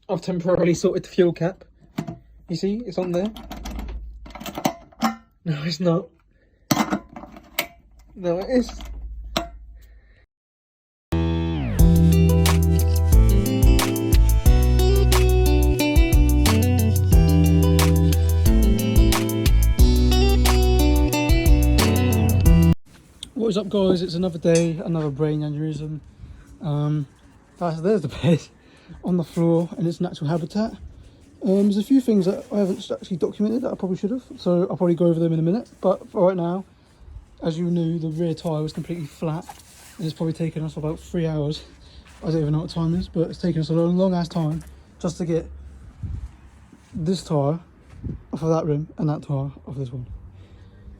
I've temporarily sorted the fuel cap. You see, it's on there. No, it's not. No, it is. What is up, guys? It's another day, another brain aneurysm. There's the bed on the floor in its natural habitat. There's a few things that I haven't actually documented that I probably should have, so I'll probably go over them in a minute. But for right now, as you knew, the rear tyre was completely flat, and it's probably taken us about 3 hours. I don't even know what time it is, but it's taken us a long ass time just to get this tyre off of that rim and that tyre off this one.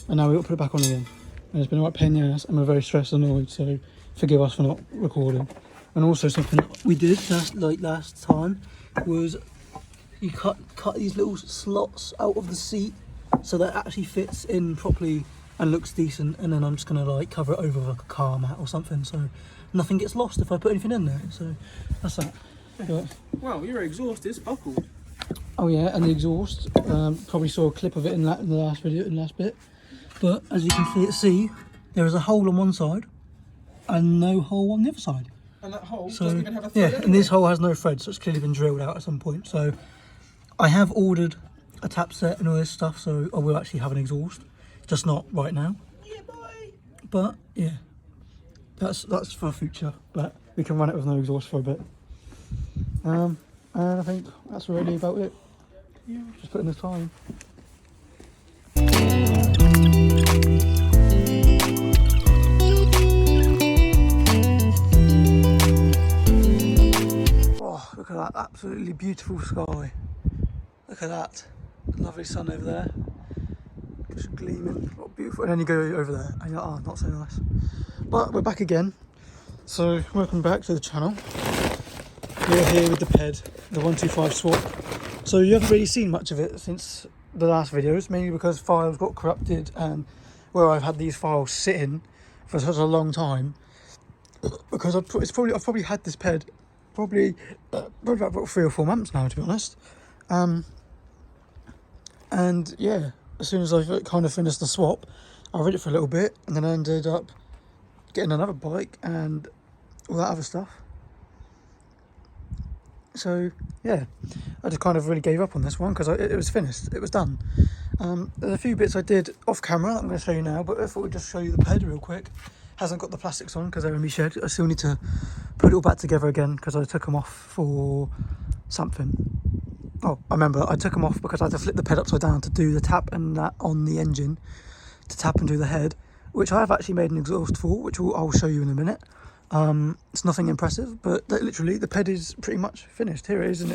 And now we've got to put it back on again. And it's been a right pain in the ass, and we're very stressed and annoyed, so forgive us for not recording. And also something that we did last time was you cut these little slots out of the seat so that it actually fits in properly and looks decent, and then I'm just gonna like cover it over with like a car mat or something so nothing gets lost if I put anything in there. So that's that. But, well, your exhaust is buckled. oh yeah, and the exhaust, probably saw a clip of it in the last video, in the last bit. But as you can see, there is a hole on one side and no hole on the other side. And that hole doesn't even have a thread. Yeah, anyway. and this hole has no thread, so it's clearly been drilled out at some point. So I have ordered a tap set and all this stuff, so I will actually have an exhaust, just not right now. Yeah, boy. But yeah, that's for future. But we can run it with no exhaust for a bit. And I think that's really about it. Yeah. Just putting the time. Oh, look at that absolutely beautiful sky. Look at that lovely sun over there, just gleaming, oh, beautiful. And then you go over there and you're like, oh, not so nice. But we're back again, so welcome back to the channel. We're here with the Ped, the 125 swap. So you haven't really seen much of it since the last videos, mainly because files got corrupted, and where I've had these files sitting for such a long time, because I've probably had this Ped probably about 3 or 4 months now, to be honest. And yeah, as soon as I kind of finished the swap, I read it for a little bit, and then I ended up getting another bike and all that other stuff. So yeah, I just kind of really gave up on this one because it was finished, it was done. There's a few bits I did off camera that I'm going to show you now, but I thought I'd just show you the Ped real quick. Hasn't got the plastics on because they're in my shed. I still need to put it all back together again because I took them off for something. Oh, I remember, I took them off because I had to flip the Ped upside down to do the tap and that on the engine, to tap and do the head, which I have actually made an exhaust for, which I'll show you in a minute. It's nothing impressive, but literally the Ped is pretty much finished. Here it is, and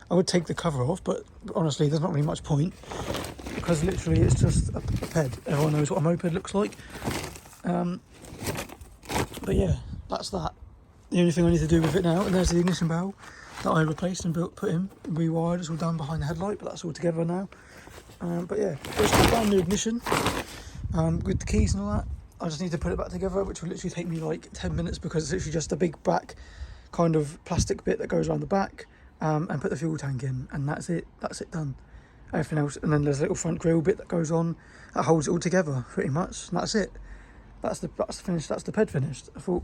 I would take the cover off, but honestly there's not really much point because literally it's just a Ped. Everyone knows what a moped looks like. But yeah, that's that. The only thing I need to do with it now, and there's the ignition barrel that I replaced and put in, rewired. It's all done behind the headlight, but that's all together now. But yeah, it's a brand new ignition with the keys and all that. I just need to put it back together, which will literally take me like 10 minutes because it's literally just a big black kind of plastic bit that goes around the back, and put the fuel tank in, and that's it done. Everything else, and then there's a little front grille bit that goes on that holds it all together pretty much, and that's it. That's the finish. That's the Ped finished. I thought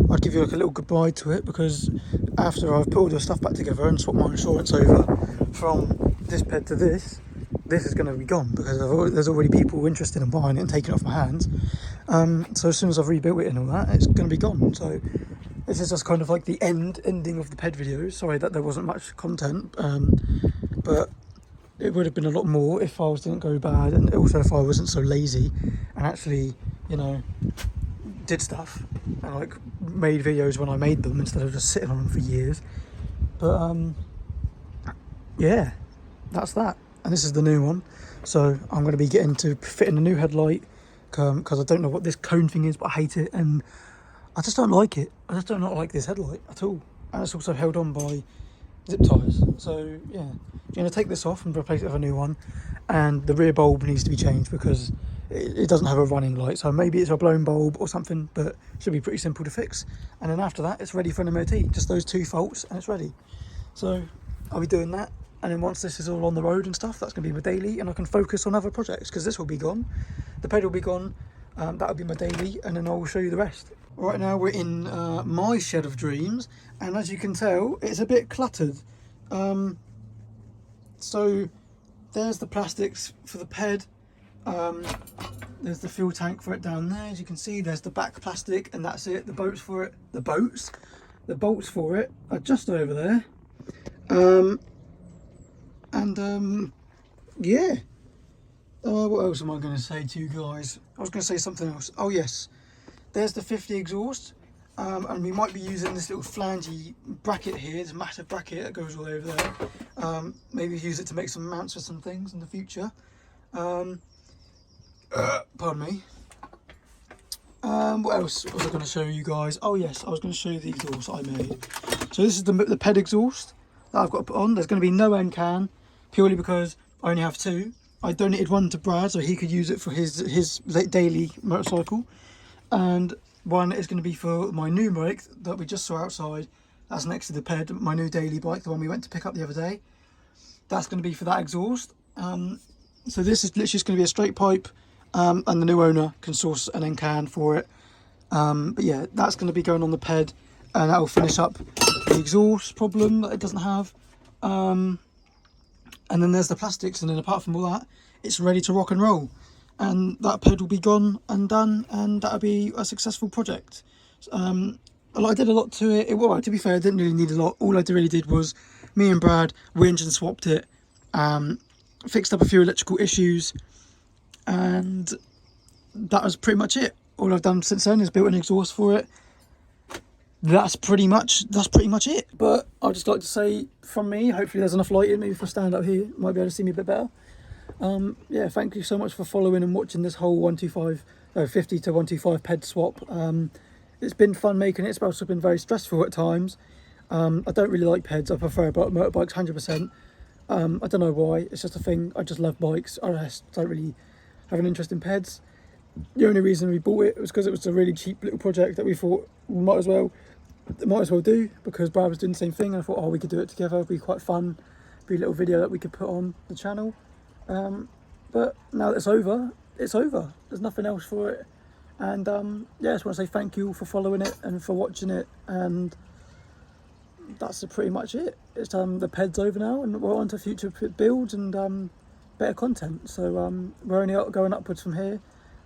I'd give you like a little goodbye to it, because after I've put all the stuff back together and swapped my insurance over from this Ped to this is going to be gone because there's already people interested in buying it and taking it off my hands. So as soon as I've rebuilt it and all that, it's going to be gone. So this is just kind of like the ending of the Ped videos. Sorry that there wasn't much content, but it would have been a lot more if files didn't go bad, and also if I wasn't so lazy and actually, you know, did stuff and like made videos when I made them instead of just sitting on them for years. But yeah, that's that. And this is the new one, so I'm going to be getting to fitting a new headlight because I don't know what this cone thing is, but I hate it, and I just don't like it. I just do not like this headlight at all, and it's also held on by zip ties. So yeah, I'm going to take this off and replace it with a new one, and the rear bulb needs to be changed because it doesn't have a running light, so maybe it's a blown bulb or something, but it should be pretty simple to fix. And then after that, it's ready for an MOT. Just those 2 faults and it's ready. So I'll be doing that. And then once this is all on the road and stuff, that's going to be my daily, and I can focus on other projects because this will be gone. The ped will be gone. That'll be my daily, and then I'll show you the rest. Right now we're in my shed of dreams, and as you can tell, it's a bit cluttered. So there's the plastics for the ped. There's the fuel tank for it down there. As you can see, there's the back plastic, and that's it. The bolts for it, the bolts for it are just over there. Yeah. What else am I going to say to you guys? I was going to say something else. Oh yes, there's the 50 exhaust, and we might be using this little flangey bracket here, this massive bracket that goes all over there. Maybe use it to make some mounts for some things in the future. Pardon me. What else was I going to show you guys? Oh yes, I was going to show you the exhaust I made. So this is the ped exhaust that I've got to put on. There's going to be no end can, purely because I only have two. I donated one to Brad so he could use it for his daily motorcycle, and one is going to be for my new bike that we just saw outside. That's next to the ped, my new daily bike, the one we went to pick up the other day. That's going to be for that exhaust. So this is literally just going to be a straight pipe, and the new owner can source an end can for it. But yeah, that's going to be going on the ped, and that will finish up the exhaust problem that it doesn't have. And then there's the plastics, and then apart from all that, it's ready to rock and roll. And that ped will be gone and done, and that'll be a successful project. I did a lot to it. Well, to be fair, I didn't really need a lot. All I really did was, me and Brad, we engine swapped it, fixed up a few electrical issues, and that was pretty much it. All I've done since then is built an exhaust for it. That's pretty much it. But I'd just like to say, from me, hopefully there's enough lighting, maybe if I stand up here, might be able to see me a bit better. Yeah, thank you so much for following and watching this whole 50 to 125 ped swap. It's been fun making it. It's also been very stressful at times. I don't really like peds. I prefer motorbikes 100%. I don't know why. It's just a thing. I just love bikes. I just don't really have an interest in peds. The only reason we bought it was because it was a really cheap little project that we thought we might as well do, because Brad was doing the same thing, and I thought, oh, we could do it together. It'd be quite fun. Be a little video that we could put on the channel. But now that it's over, it's over. There's nothing else for it. And yeah, I just want to say thank you for following it and for watching it. And that's pretty much it. It's the ped's over now, and we're on to future builds and better content. So we're only going upwards from here,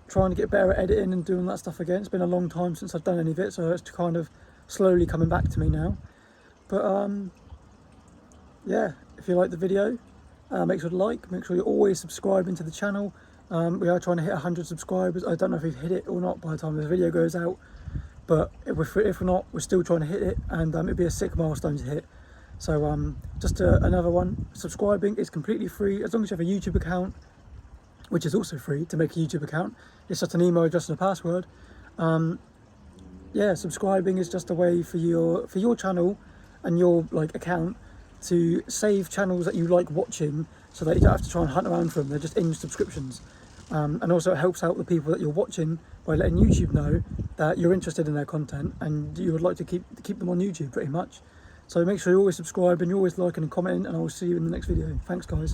trying to get better at editing and doing that stuff again. It's been a long time since I've done any of it, so it's kind of slowly coming back to me now. But yeah, if you like the video, make sure to like, make sure you're always subscribing to the channel. We are trying to hit 100 subscribers. I don't know if we've hit it or not by the time this video goes out, but if we're not, we're still trying to hit it, and it'd be a sick milestone to hit. So just another one, subscribing is completely free as long as you have a YouTube account, which is also free to make a YouTube account. It's just an email address and a password. Yeah, subscribing is just a way for your channel and your account to save channels that you like watching, so that you don't have to try and hunt around for them. They're just in subscriptions. And also it helps out the people that you're watching by letting YouTube know that you're interested in their content and you would like to keep them on YouTube pretty much. So make sure you always subscribe and you're always liking and commenting, and I will see you in the next video. Thanks guys.